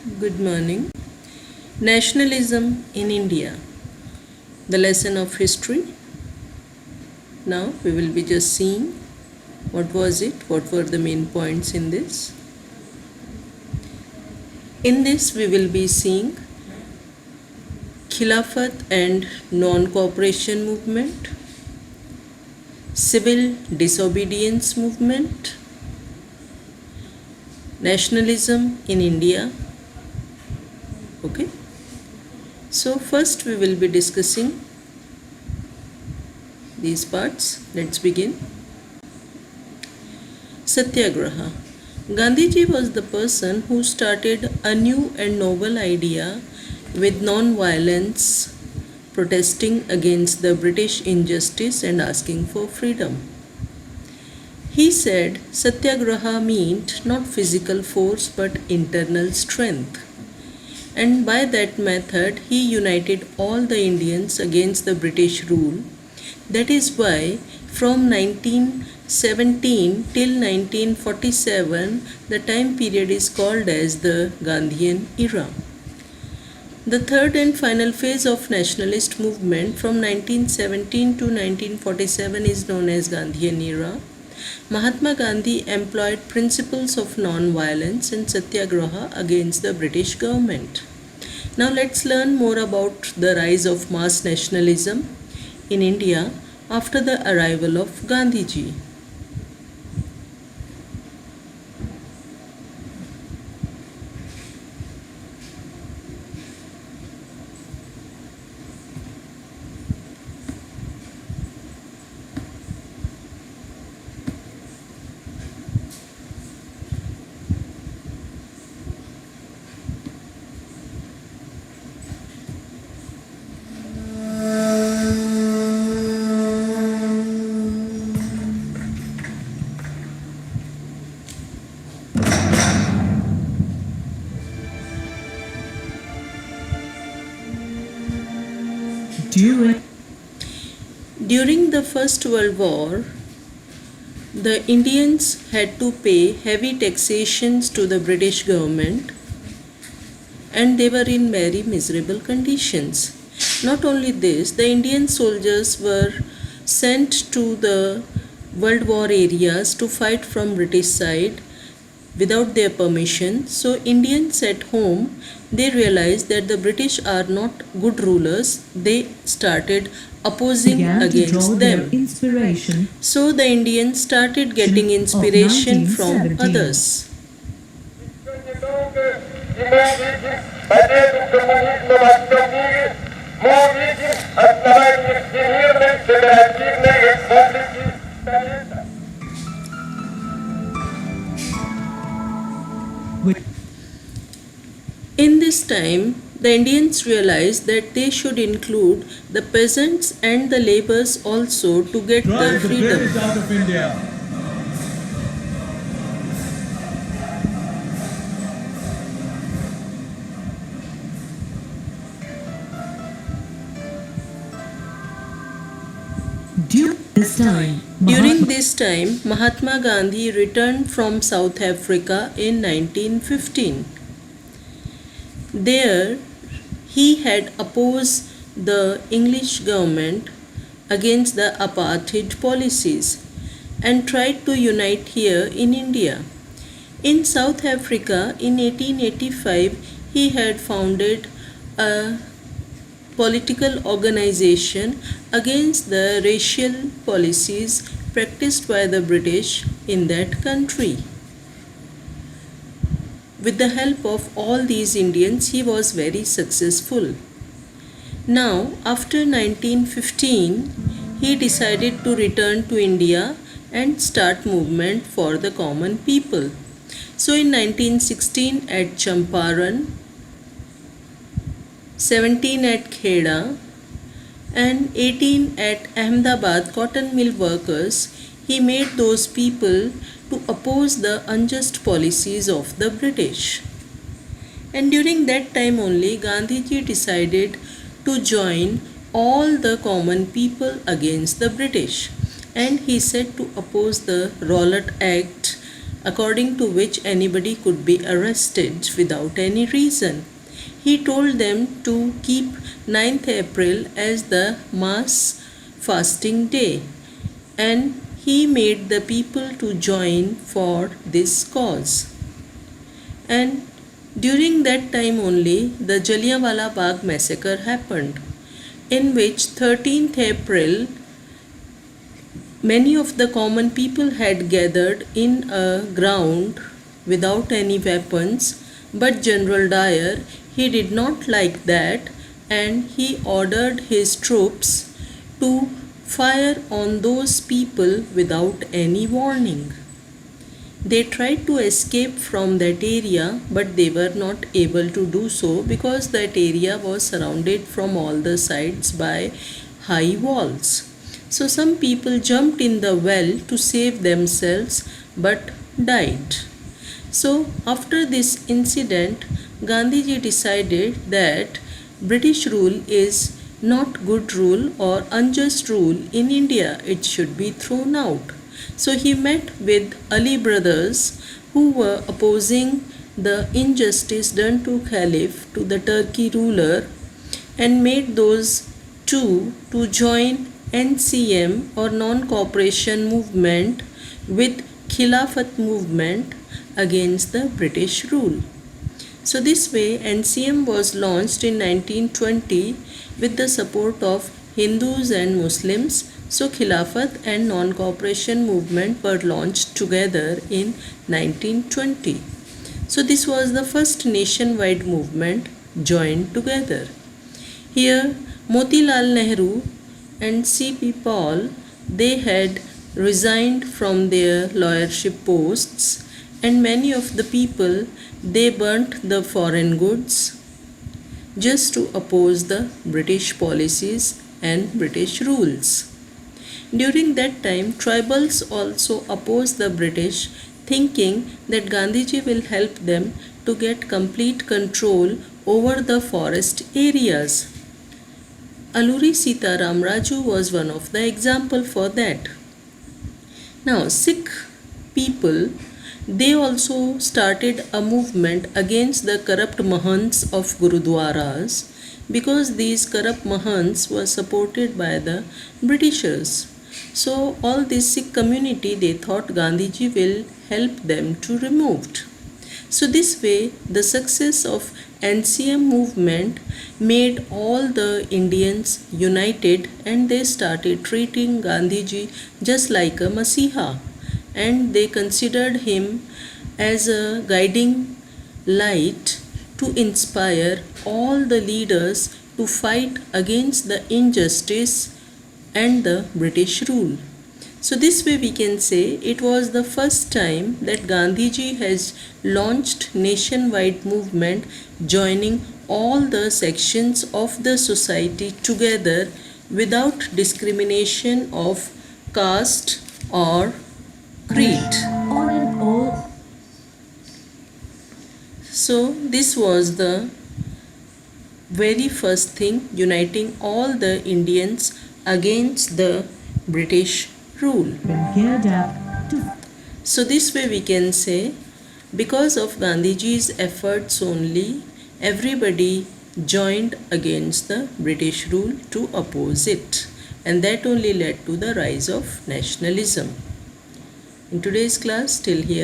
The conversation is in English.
Good morning. Nationalism in India. The lesson of history. Now we will be just seeing what was it, what were the main points in this. In this we will be seeing Khilafat and non-cooperation movement, civil disobedience movement, nationalism in India. Okay. So first we will be discussing these parts. Let's begin. Satyagraha. Gandhiji was the person who started a new and noble idea with non-violence, protesting against the British injustice and asking for freedom. He said Satyagraha meant not physical force but internal strength. And by that method he united all the Indians against the British rule. That is why from 1917 till 1947 the time period is called as the Gandhian era. The third and final phase of nationalist movement from 1917 to 1947 is known as Gandhian era. Mahatma Gandhi employed principles of non-violence and satyagraha against the British government. Now let's learn more about the rise of mass nationalism in India after the arrival of Gandhiji. During the First World War, the Indians had to pay heavy taxations to the British government and they were in very miserable conditions. Not only this, the Indian soldiers were sent to the World War areas to fight from British side without their permission. So Indians at home, they realized that the British are not good rulers. They started opposing against them. So the Indians started getting inspiration from others. In this time, the Indians realized that they should include the peasants and the laborers also to get the freedom. Out of India. During this time, Mahatma Gandhi returned from South Africa in 1915. There, he had opposed the English government against the apartheid policies and tried to unite here in India. In South Africa, in 1885, he had founded a political organization against the racial policies practiced by the British in that country. With the help of all these Indians, he was very successful. Now, after 1915, he decided to return to India and start movement for the common people. So in 1916 at Champaran, 17 at Kheda, and 18 at Ahmedabad cotton mill workers, he made those people to oppose the unjust policies of the British. And during that time only, Gandhiji decided to join all the common people against the British. And he said to oppose the Rowlatt Act according to which anybody could be arrested without any reason. He told them to keep 9th April as the mass fasting day, and he made the people to join for this cause. And during that time only the Jallianwala Bagh massacre happened, in which 13th April many of the common people had gathered in a ground without any weapons, but General Dyer, he did not like that, and he ordered his troops to fire on those people without any warning. They tried to escape from that area, but they were not able to do so because that area was surrounded from all the sides by high walls. So some people jumped in the well to save themselves but died. So after this incident, Gandhiji decided that British rule is not good rule or unjust rule in India. It should be thrown out. So he met with Ali brothers who were opposing the injustice done to Caliph, to the Turkey ruler, and made those two to join NCM or non-cooperation movement with Khilafat movement against the British rule. So this way NCM was launched in 1920 with the support of Hindus and Muslims. So Khilafat and non-cooperation movement were launched together in 1920. So this was the first nationwide movement joined together. Here Motilal Nehru and C.P. Paul, they had resigned from their lawyership posts, and many of the people, they burnt the foreign goods just to oppose the British policies and British rules. During that time, tribals also opposed the British, thinking that Gandhiji will help them to get complete control over the forest areas. Alluri Sitaram Raju was one of the example for that. Now Sikh people, they also started a movement against the corrupt mahants of Gurudwaras, because these corrupt mahants were supported by the Britishers. So all this Sikh community, they thought Gandhiji will help them to remove it. So this way the success of NCM movement made all the Indians united, and they started treating Gandhiji just like a Masiha, and they considered him as a guiding light to inspire all the leaders to fight against the injustice and the British rule. So this way we can say it was the first time that Gandhiji has launched nationwide movement, joining all the sections of the society together without discrimination of caste or creed. So this was the very first thing, uniting all the Indians against the British rule. So this way we can say, because of Gandhiji's efforts only, everybody joined against the British rule to oppose it, and that only led to the rise of nationalism. In today's class, till here